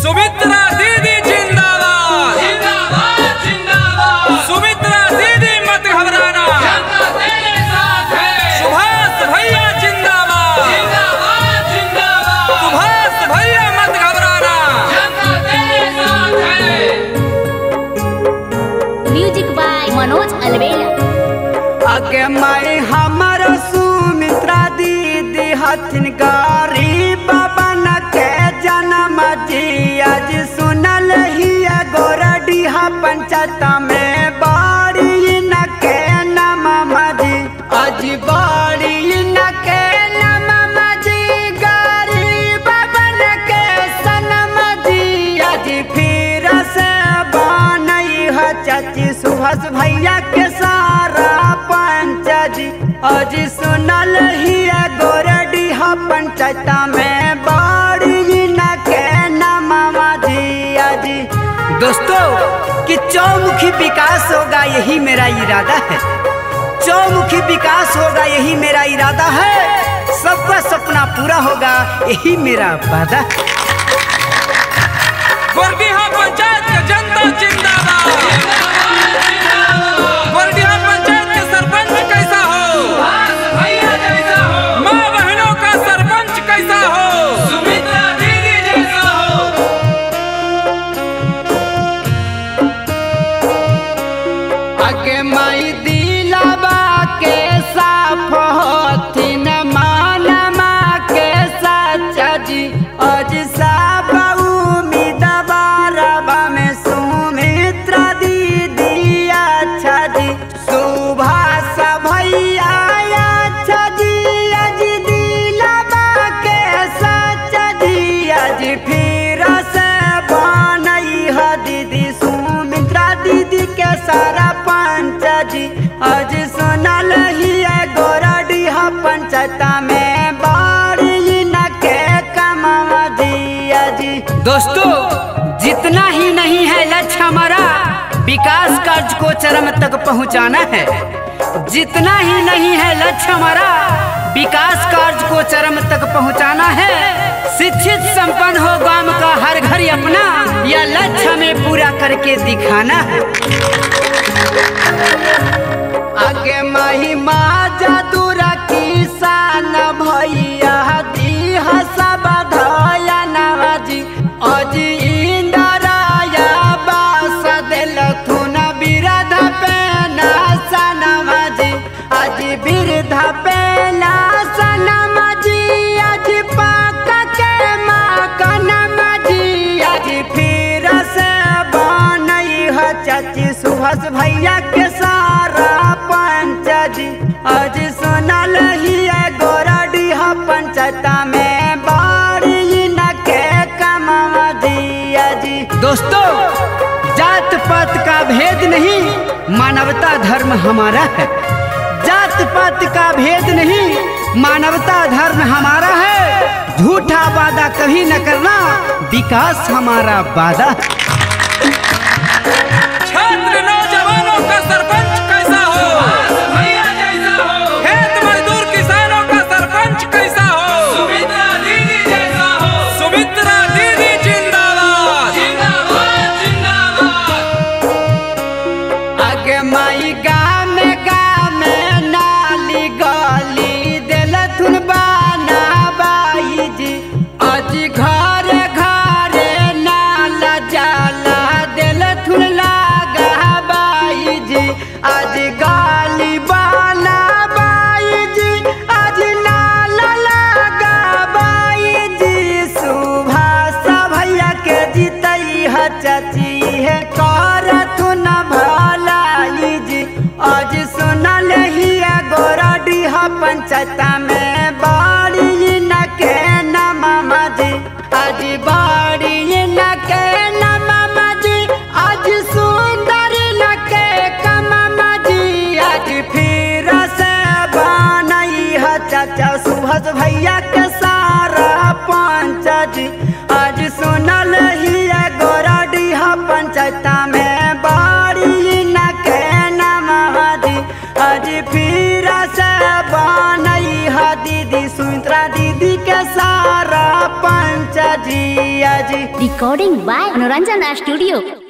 सुमित्रा दीदी जिंदाबाद जिंदाबाद जिंदाबाद। सुमित्रा दीदी मत घबराना, जनता तेरे साथ है। सुभाष भैया जिंदाबाद जिंदाबाद जिंदाबाद। सुभाष भैया मत घबराना, जनता तेरे साथ है। Music by Manoj Alvela. आगे माई हमारा सुमित्रा दीदी हथिन गरीब बन के जन्म जी। आज सुनल ही गोरडीहा पंचायत में बाड़ी न के नम जी। आज बाड़ी न के नम जी, गरीब बन के सनम जी। आज फिर से बनई है चाची सुभाष भैया के सारा जी। आज सुनल ही गोरडीहा पंचायत में बाड़ी न के नममा जी। आज दोस्तों कि चौमुखी विकास होगा यही मेरा इरादा है। चौमुखी विकास होगा यही मेरा इरादा है। सबका सपना पूरा होगा यही मेरा वादा है। गोरडीहा पंचायत का जनता जिंदाबाद। गोरडीहा पंचायत के सरपंच कैसा हो? भैया जैसा हो। माँ बहनों का सरपंच कैसा हो? सुमित्रा दीदी जैसा हो। आगे माई दिलावा के साफ होथिन मानमा के सच्चा जी। आज सब उम्मीदवारवा में सुमित्रा दीदी अच्छा जी। सुभाष भैया अच्छा जी। आज दिलावा के सच्चा जी। आज फिर से बनई है दीदी सुमित्रा दीदी के सारा जी। आज सुनल ही गोरडीहा पंचायत में बाड़ी न के कमवा दिया जी। दोस्तों जितना ही नहीं है लक्ष्य हमारा विकास कार्य को चरम तक पहुंचाना है। जितना ही नहीं है लक्ष्य हमारा विकास कार्य को चरम तक पहुंचाना है। शिक्षित संपन्न हो गांव का हर घर अपना, यह लक्ष्य हमें पूरा करके दिखाना है। आगे माही माँ जादूरा किसान भैया दी सब धया नवाजी। आज इंदराया बास दिल थुन बिरध पे नवाजी। आज बिरध पे नवाजी। आज पाक के माँ कनमाजी। आज फिर से बनई है चाची सुभाष भैया के सारा जी। आज सुनल ही गोरडीहा पंचायत में बाड़ी न के कमवा दिया जी। दोस्तों जात पात का भेद नहीं, मानवता धर्म हमारा है। जात पात का भेद नहीं, मानवता धर्म हमारा है। झूठा वादा कभी न करना, विकास हमारा वादा है। छात्र नौजवानों का सरपंच कैसा हो? भैया जैसा हो। खेत मजदूर किसानों का सरपंच कैसा हो? सुमित्रा दीदी जैसा हो। सुमित्रा दीदी जिंदाबाद जिंदाबाद जिंदाबाद। आगे माई गाँव में नाली गली दिल थुन बाना बाई जी। आज घर घरे नाला जाला दिल थुन लागा बाई जी। आज गाली बाला बाई जी। आज नाला लागा बाई जी। सुभाष भैया के जीतई है चाची है कर थुन भलाई जी। आज सुनल ही गोरडीहा पंचायत में बाड़ी न के नममा जी। आज बाड़ी न के नममा जी। आज सुंदर न के कममा जी। आज फिर से बनई है चाचा सुभाष भैया के सारा जी। आज सुनल ही गोरडीहा पंचायत में बाड़ी न के नममा जी। आज फिर से बनई है दीदी सुमित्रा दीदी के सारा पंचायत जी आज Recording by Manoranjana Studio.